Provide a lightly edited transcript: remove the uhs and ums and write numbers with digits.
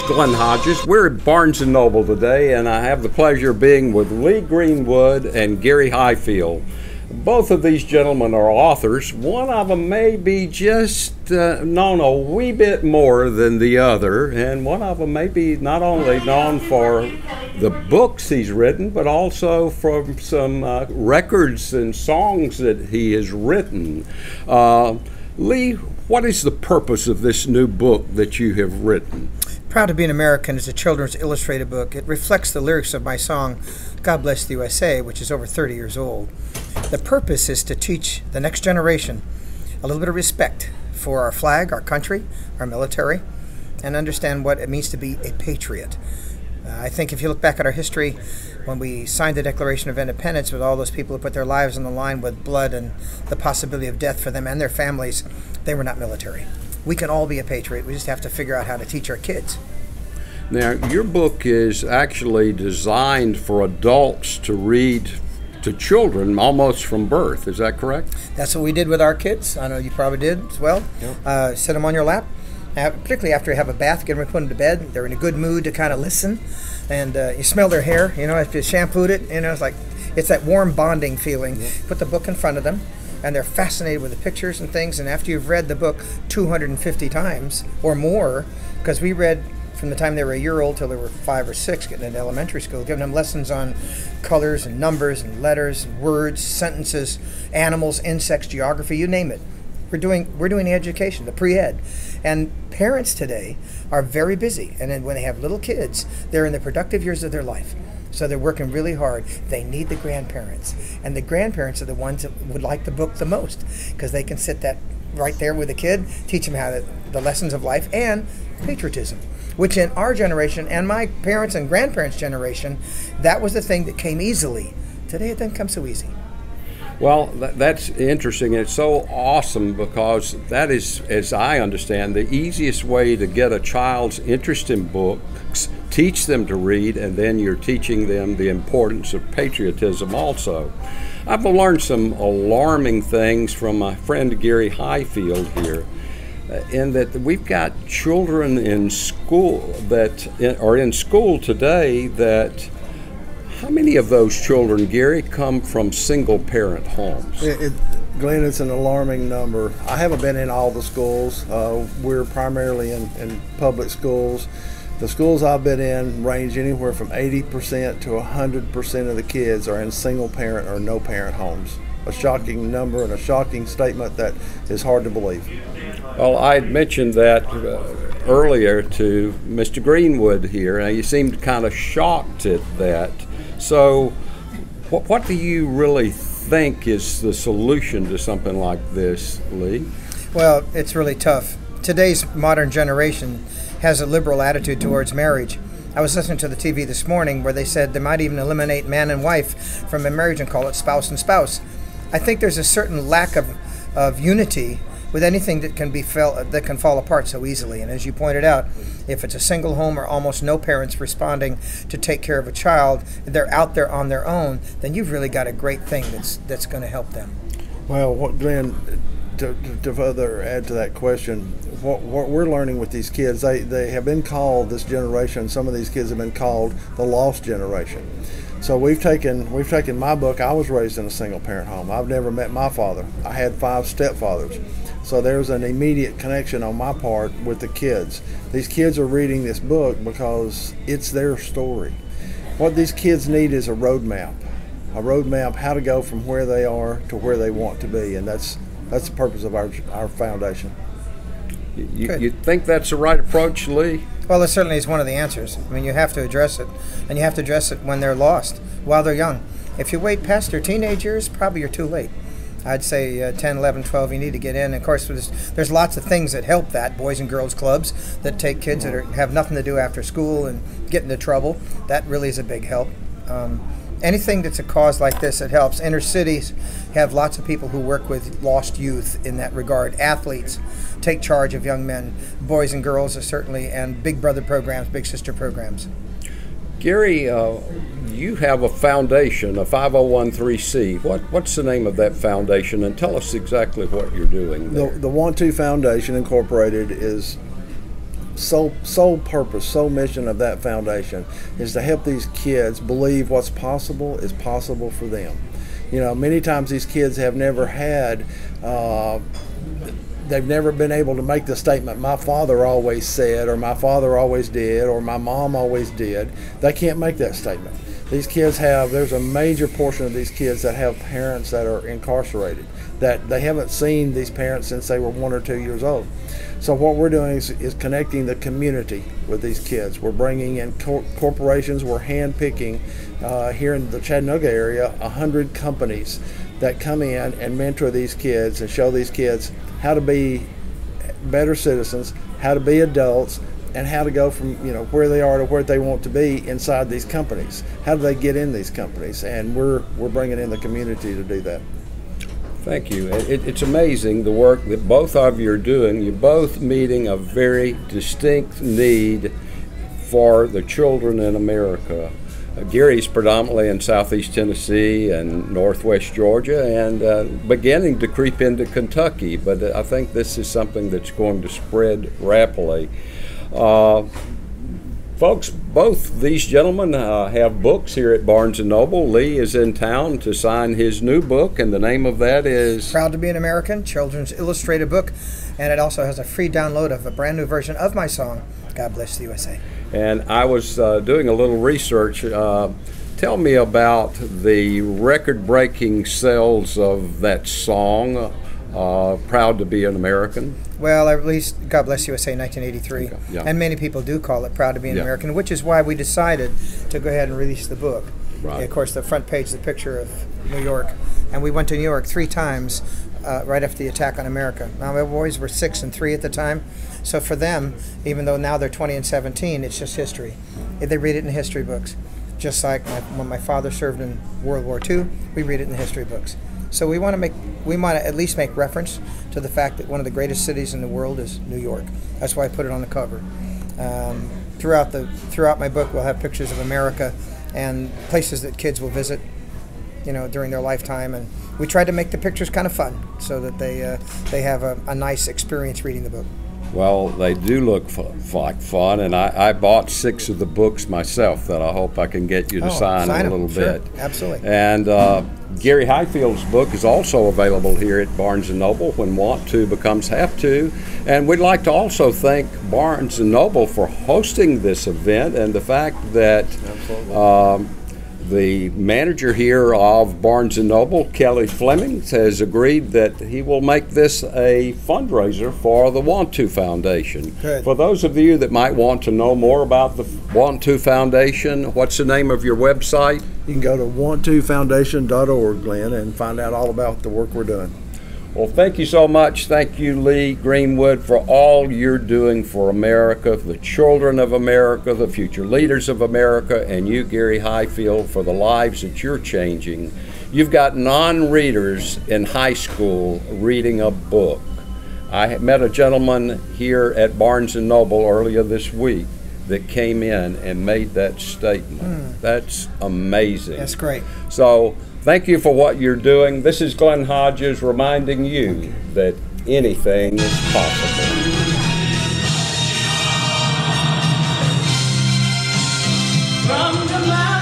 Glenn Hodges. We're at Barnes & Noble today, and I have the pleasure of being with Lee Greenwood and Gary Highfield. Both of these gentlemen are authors. One of them may be just known a wee bit more than the other, and one of them may be not only known for the books he's written, but also from some records and songs that he has written. Lee, what is the purpose of this new book that you have written? Proud to Be an American is a children's illustrated book. It reflects the lyrics of my song, God Bless the U.S.A., which is over 30 years old. The purpose is to teach the next generation a little bit of respect for our flag, our country, our military, and understand what it means to be a patriot. I think if you look back at our history, when we signed the Declaration of Independence with all those people who put their lives on the line with blood and the possibility of death for them and their families, they were not military. We can all be a patriot. We just have to figure out how to teach our kids. Now, your book is actually designed for adults to read to children almost from birth. Is that correct? That's what we did with our kids. I know you probably did as well. Yep. Sit them on your lap. Particularly after you have a bath, get them and put them to bed. They're in a good mood to kind of listen. And you smell their hair, you know, if you shampooed it, you know, it's that warm bonding feeling. Yep. Put the book in front of them, and they're fascinated with the pictures and things. And after you've read the book 250 times or more, because we read from the time they were a year old till they were 5 or 6, getting into elementary school, giving them lessons on colors and numbers and letters and words, sentences, animals, insects, geography, you name it. We're doing the education, the pre-ed. And parents today are very busy. And then when they have little kids, they're in the productive years of their life. So they're working really hard. They need the grandparents. And the grandparents are the ones that would like the book the most, because they can sit that right there with the kid, teach them how the lessons of life and patriotism, which in our generation and my parents' and grandparents' generation, that was the thing that came easily. Today it doesn't come so easy. Well, that's interesting. It's so awesome because that is, as I understand, the easiest way to get a child's interest in books, teach them to read, and then you're teaching them the importance of patriotism also. I've learned some alarming things from my friend Gary Highfield here, in that we've got children in school that are in school today that, how many of those children, Gary, come from single-parent homes? Glenn, it's an alarming number. I haven't been in all the schools. We're primarily in public schools. The schools I've been in range anywhere from 80% to 100% of the kids are in single-parent or no-parent homes. A shocking number and a shocking statement that is hard to believe. Well, I had mentioned that earlier to Mr. Greenwood here, and he seemed kind of shocked at that. So what do you really think is the solution to something like this, Lee? Well, it's really tough. Today's modern generation has a liberal attitude towards marriage. I was listening to the TV this morning where they said they might even eliminate man and wife from a marriage and call it spouse and spouse. I think there's a certain lack of unity with anything that can fall apart so easily. And as you pointed out, if it's a single home or almost no parents responding to take care of a child, they're out there on their own, then you've really got a great thing that's going to help them. Well, Glenn, to further add to that question, what we're learning with these kids, they have been called, this generation, some of these kids have been called the lost generation. So we've taken my book. I was raised in a single parent home. I've never met my father. I had 5 stepfathers. So there's an immediate connection on my part with the kids. These kids are reading this book because it's their story. What these kids need is a roadmap how to go from where they are to where they want to be, and that's the purpose of our foundation. You think that's the right approach, Lee? Well, it certainly is one of the answers. I mean, you have to address it, and you have to address it when they're lost, while they're young. If you wait past their teenage years, probably you're too late. I'd say 10, 11, 12, you need to get in. Of course, there's lots of things that help that. Boys and girls clubs that take kids that have nothing to do after school and get into trouble. That really is a big help. Anything that's a cause like this, it helps. Inner cities have lots of people who work with lost youth in that regard. Athletes take charge of young men. Boys and girls are certainly, and big brother programs, big sister programs. Gary, you have a foundation, a 501c. What's the name of that foundation? And tell us exactly what you're doing there. The 1-2 Foundation Incorporated is sole purpose, sole mission of that foundation is to help these kids believe what's possible is possible for them. You know, many times these kids have never had, they've never been able to make the statement, my father always said, or my father always did, or my mom always did. They can't make that statement. These kids have, there's a major portion of these kids that have parents that are incarcerated, that they haven't seen these parents since they were 1 or 2 years old. So what we're doing is connecting the community with these kids. We're bringing in corporations. We're hand-picking here in the Chattanooga area 100 companies that come in and mentor these kids and show these kids how to be better citizens, how to be adults, and how to go from where they are to where they want to be inside these companies. How do they get in these companies? And we're bringing in the community to do that. Thank you. It's amazing the work that both of you are doing. You're both meeting a very distinct need for the children in America. Gary's predominantly in southeast Tennessee and northwest Georgia and beginning to creep into Kentucky, but I think this is something that's going to spread rapidly. Folks, both these gentlemen have books here at Barnes & Noble. Lee is in town to sign his new book, and the name of that is Proud to be an American, children's illustrated book, and it also has a free download of a brand new version of my song, God Bless the U.S.A. And I was doing a little research. Tell me about the record-breaking sales of that song, Proud to be an American. Well, I released God Bless USA in 1983, Okay, yeah. And many people do call it Proud to be an Yeah. American, which is why we decided to go ahead and release the book. Right. Of course, the front page is a picture of New York, and we went to New York 3 times right after the attack on America. Now, my boys were 6 and 3 at the time, so for them, even though now they're 20 and 17, it's just history. They read it in history books. Just like when my father served in World War II, we read it in the history books. So we want to at least make reference to the fact that one of the greatest cities in the world is New York. That's why I put it on the cover. Throughout my book, we'll have pictures of America and places that kids will visit, during their lifetime. And we tried to make the pictures kind of fun so that they have a nice experience reading the book. Well, they do look like fun, and I bought 6 of the books myself that I hope I can get you to sign in a little bit. Sure. Absolutely. And Gary Highfield's book is also available here at Barnes & Noble when Want To becomes Have To. And we'd like to also thank Barnes & Noble for hosting this event and the fact that the manager here of Barnes & Noble, Kelly Fleming, has agreed that he will make this a fundraiser for the Want To Foundation. Good. For those of you that might want to know more about the Want To Foundation, what's the name of your website? You can go to want2foundation.org, Glynn, and find out all about the work we're doing. Well, thank you so much. Thank you, Lee Greenwood, for all you're doing for America, the children of America, the future leaders of America, and you, Gary Highfield, for the lives that you're changing. You've got non-readers in high school reading a book. I met a gentleman here at Barnes & Noble earlier this week that came in and made that statement. That's amazing. That's great. So thank you for what you're doing. This is Glynn Hodges reminding you that anything is possible. From the mountain